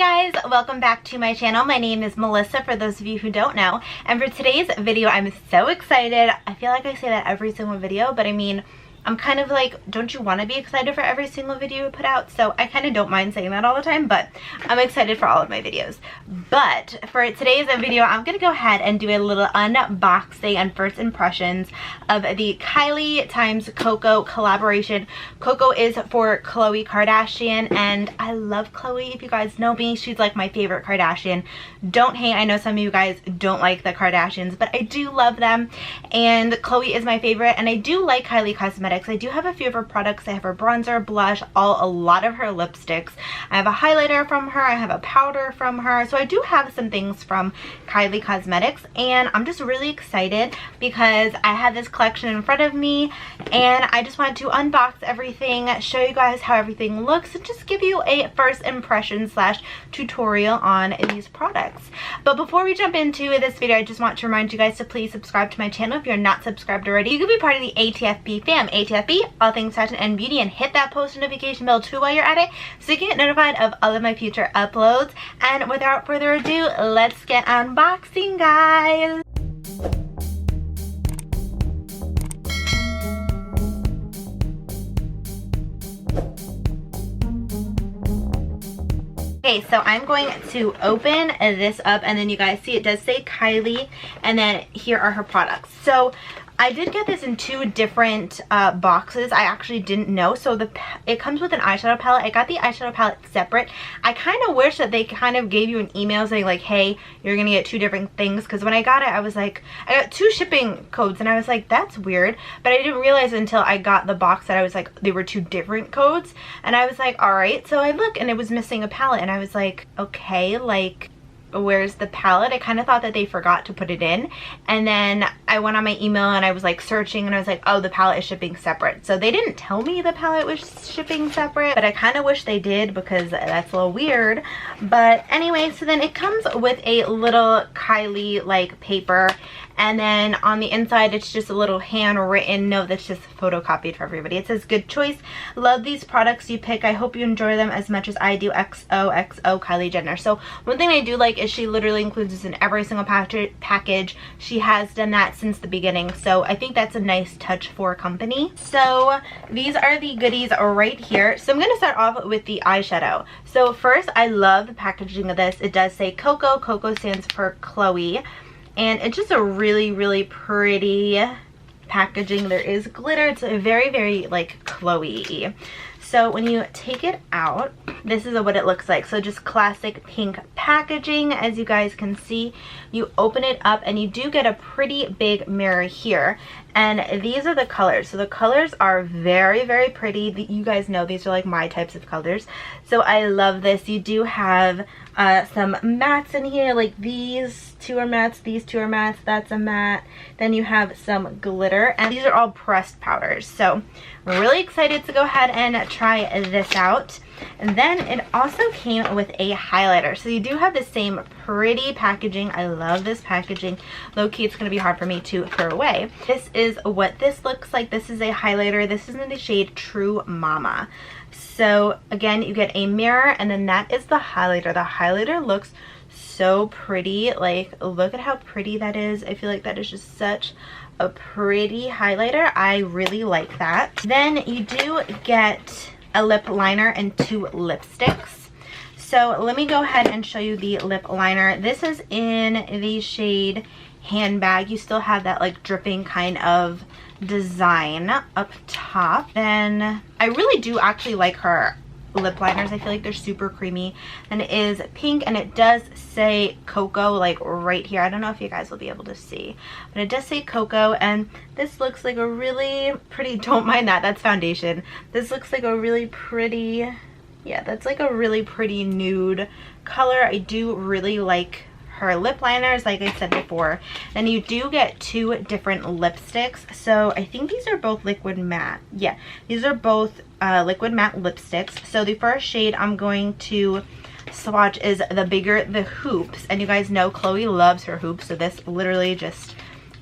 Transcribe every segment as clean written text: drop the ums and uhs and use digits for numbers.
Guys, welcome back to my channel. My name is Melissa, for those of you who don't know, and for today's video I'm so excited. I feel like I say that every single video, but I mean, I'm kind of like, don't you want to be excited for every single video we put out? So I kind of don't mind saying that all the time, but I'm excited for all of my videos. But for today's video, I'm going to go ahead and do a little unboxing and first impressions of the Kylie x Koko collaboration. Koko is for Khloe Kardashian, and I love Khloe. If you guys know me, she's like my favorite Kardashian. Don't hate, I know some of you guys don't like the Kardashians, but I do love them, and Khloe is my favorite, and I do like Kylie Cosmetics. I do have a few of her products. I have her bronzer, blush, a lot of her lipsticks. I have a highlighter from her. I have a powder from her. So I do have some things from Kylie Cosmetics, and I'm just really excited because I have this collection in front of me, and I just wanted to unbox everything, show you guys how everything looks, and just give you a first impression slash tutorial on these products. But before we jump into this video, I just want to remind you guys to please subscribe to my channel if you're not subscribed already. You can be part of the ATFB fam. ATFB, all things fashion and beauty, and hit that post notification bell too while you're at it so you can get notified of all of my future uploads. And without further ado, let's get unboxing, guys. Okay, so I'm going to open this up, and then you guys see it does say Kylie, and then here are her products. So I did get this in two different boxes. I actually didn't know. So it comes with an eyeshadow palette. I got the eyeshadow palette separate. I kind of wish that they kind of gave you an email saying like, hey, you're gonna get two different things, because when I got it, I was like, I got two shipping codes, and I was like, that's weird. But I didn't realize until I got the box that I was like, they were two different codes, and I was like, all right. So I look, and it was missing a palette, and I was like, okay, like, where's the palette? I kind of thought that they forgot to put it in, and then I went on my email and I was like searching, and I was like, oh, the palette is shipping separate. So they didn't tell me the palette was shipping separate, but I kind of wish they did, because that's a little weird. But anyway, so then it comes with a little Kylie like paper, and then on the inside it's just a little handwritten note that's just photocopied for everybody. It says, good choice, love these products you pick, I hope you enjoy them as much as I do, XOXO Kylie Jenner. So one thing I do like is she literally includes this in every single package. She has done that since the beginning, so I think that's a nice touch for a company. So these are the goodies right here. So I'm going to start off with the eyeshadow. So first, I love the packaging of this. It does say Koko. Koko stands for Khloe, and it's just a really pretty packaging. There is glitter. It's a very like Khloe-y. So when you take it out, this is what it looks like. So just classic pink packaging, as you guys can see. You open it up, and you do get a pretty big mirror here, and these are the colors. So the colors are very pretty. You guys know these are like my types of colors, so I love this. You do have some mattes in here, like these two are mattes, these two are mattes, that's a matte. Then you have some glitter, and these are all pressed powders. So really excited to go ahead and try this out. And then it also came with a highlighter. So you do have the same pretty packaging. I love this packaging. Low-key, it's going to be hard for me to throw away. This is what this looks like. This is a highlighter. This is in the shade True Mama. So again, you get a mirror, and then that is the highlighter. The highlighter looks so pretty. Like, look at how pretty that is. I feel like that is just such a pretty highlighter. I really like that. Then you do get a lip liner and two lipsticks. So let me go ahead and show you the lip liner. This is in the shade Handbag. You still have that like dripping kind of design up top. Then I really do actually like her lip liners. I feel like they're super creamy, and it is pink, and it does say Koko like right here. I don't know if you guys will be able to see, but it does say Koko, and this looks like a really pretty, don't mind that, that's foundation. This looks like a really pretty, yeah, that's like a really pretty nude color. I do really like her lip liners, like I said before. Then you do get two different lipsticks. So I think these are both liquid matte. Yeah, these are both liquid matte lipsticks. So the first shade I'm going to swatch is the bigger the hoops, and you guys know Khloe loves her hoops, so this literally just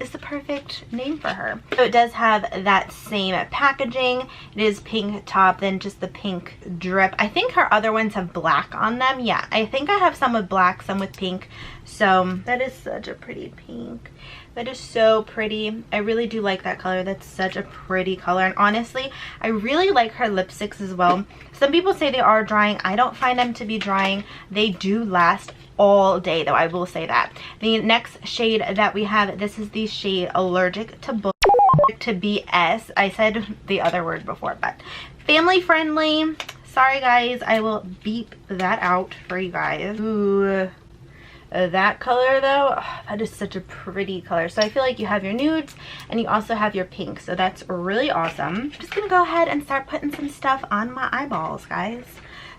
is the perfect name for her. So it does have that same packaging. It is pink top, then just the pink drip. I think her other ones have black on them. Yeah, I think I have some with black, some with pink. So that is such a pretty pink. That is so pretty. I really do like that color. That's such a pretty color. And honestly, I really like her lipsticks as well. Some people say they are drying. I don't find them to be drying. They do last all day though, I will say that. The next shade that we have, this is the shade Allergic to BS. I said the other word before, but family friendly. Sorry guys, I will beep that out for you guys. Ooh. That color though, oh, that is such a pretty color. So I feel like you have your nudes and you also have your pink, so that's really awesome. I'm just gonna go ahead and start putting some stuff on my eyeballs, guys.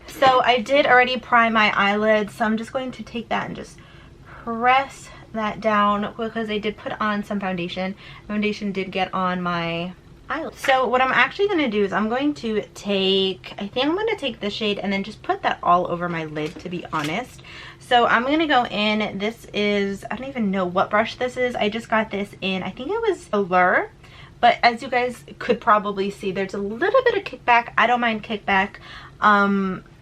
So I did already prime my eyelids, so I'm just going to take that and just press that down because I did put on some foundation. Foundation did get on my eyelids. So what I'm actually going to do is I'm going to take, I think I'm going to take this shade and then just put that all over my lid, to be honest. So I'm going to go in, this is, I don't even know what brush this is. I just got this in, I think it was Allure. But as you guys could probably see, there's a little bit of kickback. I don't mind kickback.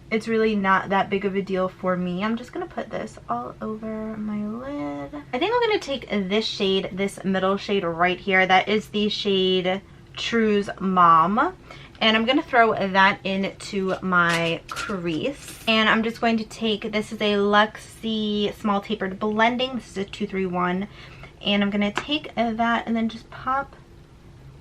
It's really not that big of a deal for me. I'm just gonna put this all over my lid. I think I'm gonna take this shade, this middle shade right here. That is the shade True's Mom. And I'm gonna throw that into my crease. And I'm just going to take, this is a Luxie Small Tapered Blending. This is a 231. And I'm gonna take that and then just pop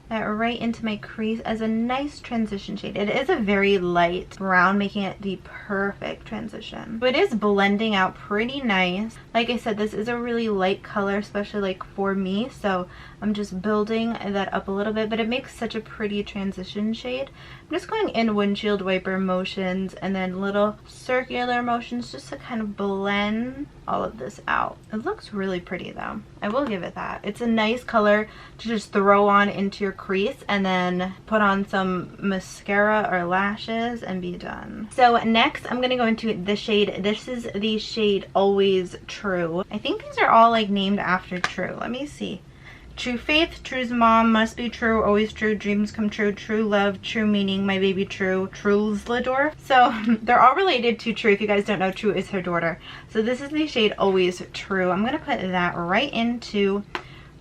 that right into my crease as a nice transition shade. It is a very light brown, making it the perfect transition. But it is blending out pretty nice. Like I said, this is a really light color, especially like for me, so I'm just building that up a little bit, but it makes such a pretty transition shade. I'm just going in windshield wiper motions and then little circular motions just to kind of blend all of this out. It looks really pretty though. I will give it that. It's a nice color to just throw on into your crease and then put on some mascara or lashes and be done. So next I'm gonna go into the shade. This is the shade Always True. I think these are all like named after True. Let me see. True Faith, True's Mom, Must Be True, Always True, Dreams Come True, True Love, True Meaning, My Baby True, True's Lador. So they're all related to True. If you guys don't know, True is her daughter. So this is the shade Always True. I'm gonna put that right into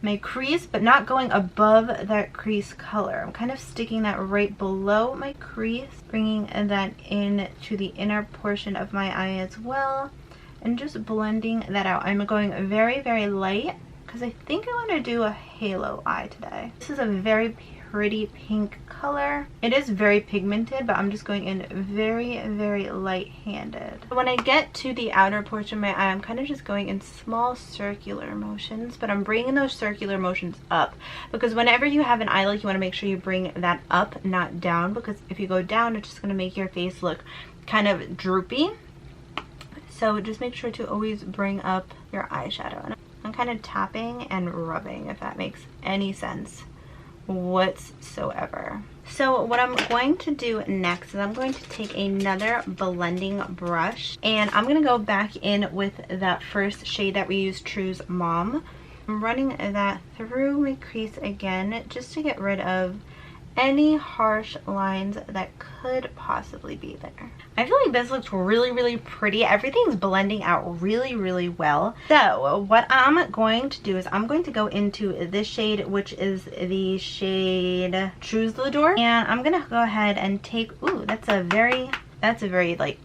my crease, but not going above that crease color. I'm kind of sticking that right below my crease, bringing that in to the inner portion of my eye as well, and just blending that out. I'm going very, very light because I think I want to do a halo eye today. This is a very pretty pink color. It is very pigmented, but I'm just going in very, very light-handed. When I get to the outer portion of my eye, I'm kind of just going in small circular motions, but I'm bringing those circular motions up because whenever you have an eye look, you want to make sure you bring that up, not down, because if you go down, it's just going to make your face look kind of droopy. So just make sure to always bring up your eyeshadow. And I'm kind of tapping and rubbing, if that makes any sense whatsoever. So what I'm going to do next is I'm going to take another blending brush and I'm going to go back in with that first shade that we used, True's Mom. I'm running that through my crease again just to get rid of any harsh lines that could possibly be there. I feel like this looks really, really pretty. Everything's blending out really, really well. So what I'm going to do is I'm going to go into this shade, which is the shade True's Lador, and I'm gonna go ahead and take, ooh, that's a very like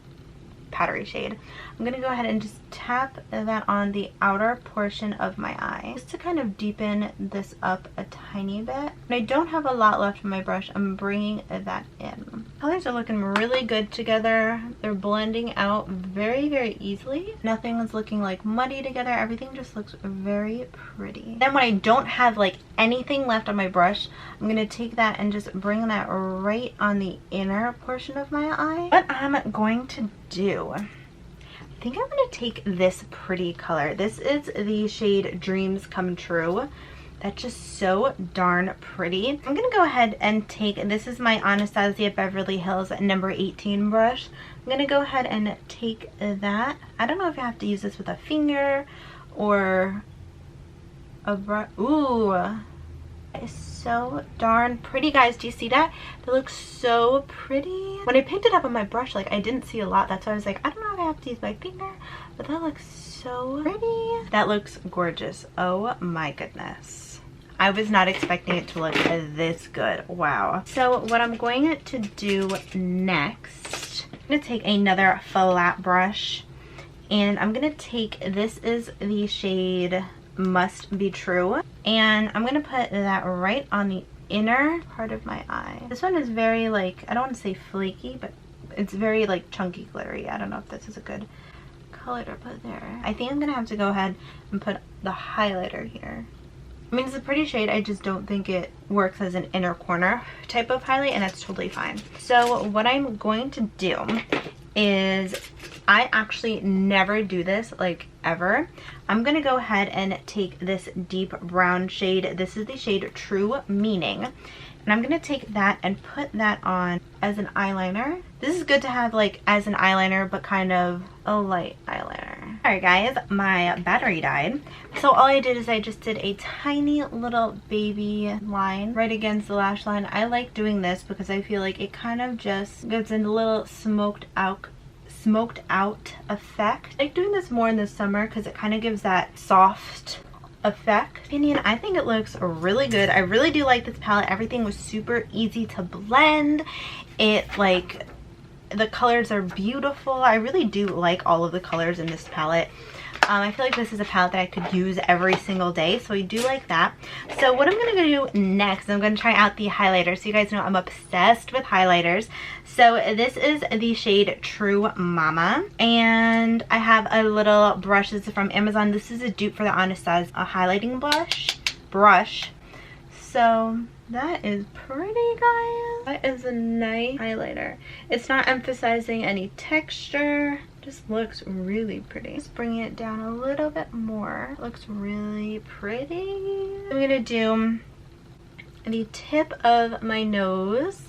powdery shade. I'm gonna go ahead and just tap that on the outer portion of my eye just to kind of deepen this up a tiny bit. And I don't have a lot left in my brush. I'm bringing that in. Colors are looking really good together. They're blending out very, very easily. Nothing is looking like muddy together. Everything just looks very pretty. Then when I don't have like anything left on my brush, I'm gonna take that and just bring that right on the inner portion of my eye. What I'm going to do, I think I'm going to take this pretty color. This is the shade Dreams Come True. That's just so darn pretty. I'm going to go ahead and take, this is my Anastasia Beverly Hills number 18 brush. I'm going to go ahead and take that. I don't know if you have to use this with a finger or a brush. Ooh, it is so darn pretty, guys. Do you see that? That looks so pretty. When I picked it up on my brush, like, I didn't see a lot. That's why I was like, I don't know if I have to use my finger, but that looks so pretty. That looks gorgeous. Oh my goodness. I was not expecting it to look this good. Wow. So what I'm going to do next, I'm going to take another flat brush, and I'm going to take, this is the shade Must Be True, and I'm going to put that right on the inner part of my eye. This one is very, like, I don't want to say flaky, but it's very like chunky glittery. I don't know if this is a good color to put there. I think I'm going to have to go ahead and put the highlighter here. I mean, it's a pretty shade, I just don't think it works as an inner corner type of highlight, and that's totally fine. So what I'm going to do is, I actually never do this, like, ever. I'm gonna go ahead and take this deep brown shade. This is the shade True Meaning. And I'm gonna take that and put that on as an eyeliner. This is good to have, like, as an eyeliner, but kind of a light eyeliner. Alright guys, my battery died. So all I did is I just did a tiny little baby line right against the lash line. I like doing this because I feel like it kind of just gives a little smoked out effect. I like doing this more in the summer because it kind of gives that soft effect. I think it looks really good. I really do like this palette. Everything was super easy to blend. It, like, the colors are beautiful. I really do like all of the colors in this palette. I feel like this is a palette that I could use every single day, so I do like that. So what I'm going to do next, I'm going to try out the highlighter. So you guys know I'm obsessed with highlighters. So this is the shade True Mama, and I have a little brush. This is from Amazon. This is a dupe for the Anastasia highlighting brush. So that is pretty, guys. That is a nice highlighter. It's not emphasizing any texture. Just looks really pretty. Just bringing it down a little bit more. Looks really pretty. I'm gonna do the tip of my nose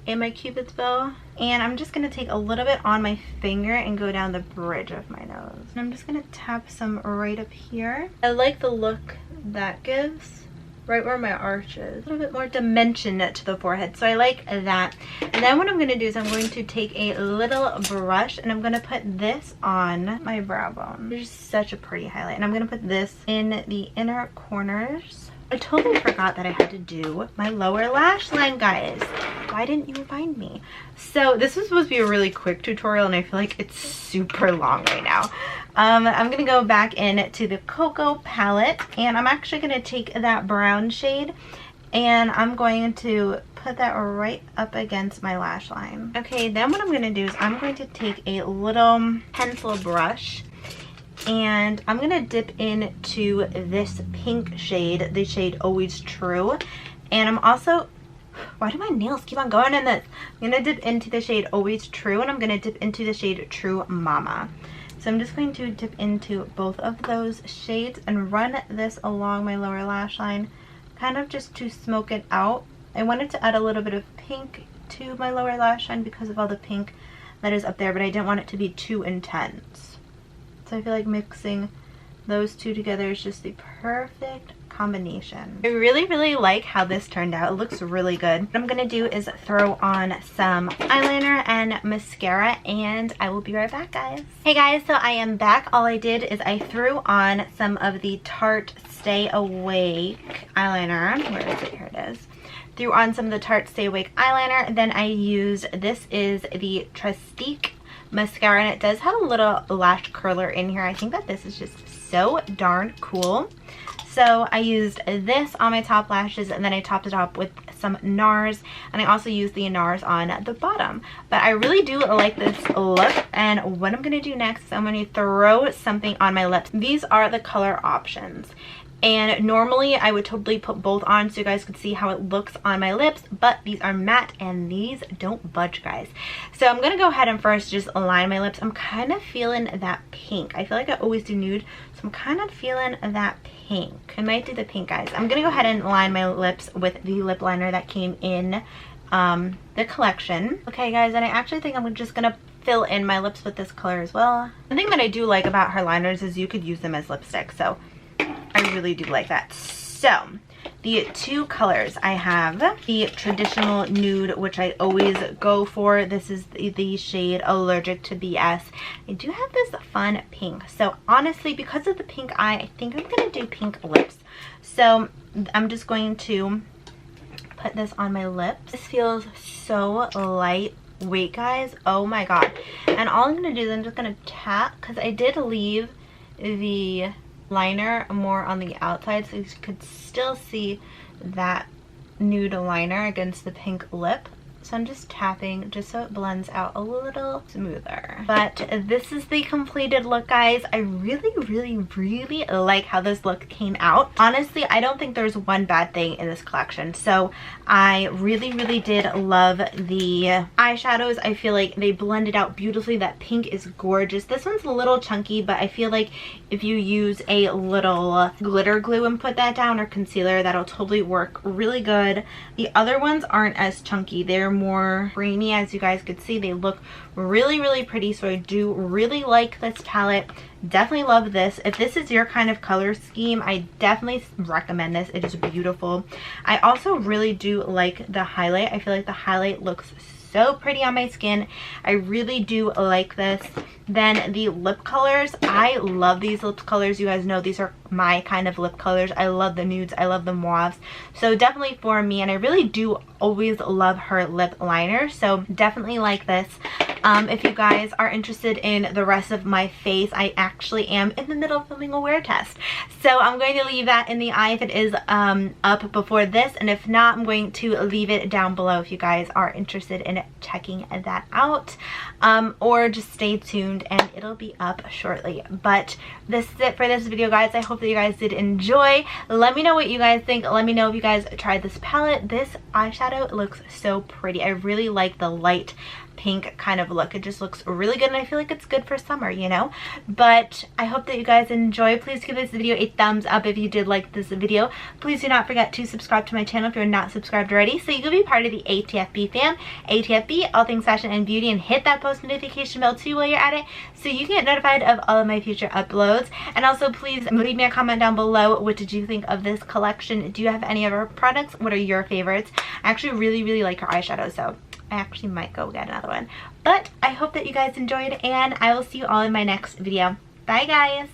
and my Cupid's bow, and I'm just gonna take a little bit on my finger and go down the bridge of my nose. And I'm just gonna tap some right up here. I like the look that gives. Right where my arch is. A little bit more dimension to the forehead. So I like that. And then what I'm going to do is I'm going to take a little brush and I'm going to put this on my brow bone. It's just such a pretty highlight. And I'm going to put this in the inner corners. I totally forgot that I had to do my lower lash line, guys. Why didn't you remind me? So this was supposed to be a really quick tutorial, and I feel like it's super long right now. I'm gonna go back into the Koko palette, and I'm actually gonna take that brown shade and I'm going to put that right up against my lash line. Okay, then what I'm gonna do is I'm going to take a little pencil brush, and I'm gonna dip into this pink shade, the shade Always True. And I'm also, why do my nails keep on going in this? I'm gonna dip into the shade Always True, and I'm gonna dip into the shade True Mama. So I'm just going to dip into both of those shades and run this along my lower lash line, kind of just to smoke it out. I wanted to add a little bit of pink to my lower lash line because of all the pink that is up there, but I didn't want it to be too intense. So I feel like mixing those two together is just the perfect combination. I really like how this turned out. It looks really good. What I'm gonna do is throw on some eyeliner and mascara, and I will be right back, guys. Hey guys, so I am back. All I did is I threw on some of the Tarte Stay Awake eyeliner. Where is it? Here it is. Threw on some of the Tarte Stay Awake eyeliner. Then I used, this is the Trestique mascara, and it does have a little lash curler in here. I think that this is just so darn cool. So I used this on my top lashes, and then I topped it up with some NARS, and I also used the NARS on the bottom. But I really do like this look, and what I'm going to do next is I'm going to throw something on my lips. These are the color options. And normally I would totally put both on so you guys could see how it looks on my lips, but these are matte and these don't budge, guys. So I'm gonna go ahead and first just align my lips. I'm kind of feeling that pink. I feel like I always do nude, so I'm kind of feeling that pink. I might do the pink, guys. I'm gonna go ahead and line my lips with the lip liner that came in the collection. Okay guys, and I actually think I'm just gonna fill in my lips with this color as well. The thing that I do like about her liners is you could use them as lipstick, so I really do like that. So the two colors I have, the traditional nude, which I always go for. This is the shade Allergic to BS. I do have this fun pink. So honestly, because of the pink eye, I think I'm gonna do pink lips. So I'm just going to put this on my lips. This feels so lightweight, guys. Oh my god. And all I'm gonna do is I'm just gonna tap, because I did leave the liner more on the outside, so you could still see that nude liner against the pink lip. So I'm just tapping just so it blends out a little smoother. But this is the completed look, guys. I really like how this look came out. Honestly, I don't think there's one bad thing in this collection. So I really did love the eyeshadows. I feel like they blended out beautifully. That pink is gorgeous. This one's a little chunky, but I feel like if you use a little glitter glue and put that down, or concealer, that'll totally work really good. The other ones aren't as chunky. They're more creamy. As you guys could see, they look really pretty. So I do really like this palette. Definitely love this. If this is your kind of color scheme, I definitely recommend this. It is beautiful. I also really do like the highlight. I feel like the highlight looks so pretty on my skin. I really do like this. Then the lip colors, I love these lip colors. You guys know these are my kind of lip colors. I love the nudes, I love the mauves, so definitely for me. And I really do always love her lip liner, so definitely like this. If you guys are interested in the rest of my face, I actually am in the middle of filming a wear test, so I'm going to leave that in the eye if it is up before this, and if not, I'm going to leave it down below if you guys are interested in checking that out, or just stay tuned and it'll be up shortly. But this is it for this video, guys. I hope that you guys did enjoy. Let me know what you guys think. Let me know if you guys tried this palette. This eyeshadow looks so pretty. I really like the light pink kind of look. It just looks really good, and I feel like it's good for summer, you know. But I hope that you guys enjoy. Please give this video a thumbs up if you did like this video. Please do not forget to subscribe to my channel if you're not subscribed already, so you can be part of the ATFB fam. ATFB, all things fashion and beauty, and hit that post notification bell too while you're at it, so you can get notified of all of my future uploads. And also, please leave me a comment down below. What did you think of this collection? Do you have any of her products? What are your favorites? I actually really like her eyeshadow, so I actually might go get another one. But I hope that you guys enjoyed, and I will see you all in my next video. Bye, guys.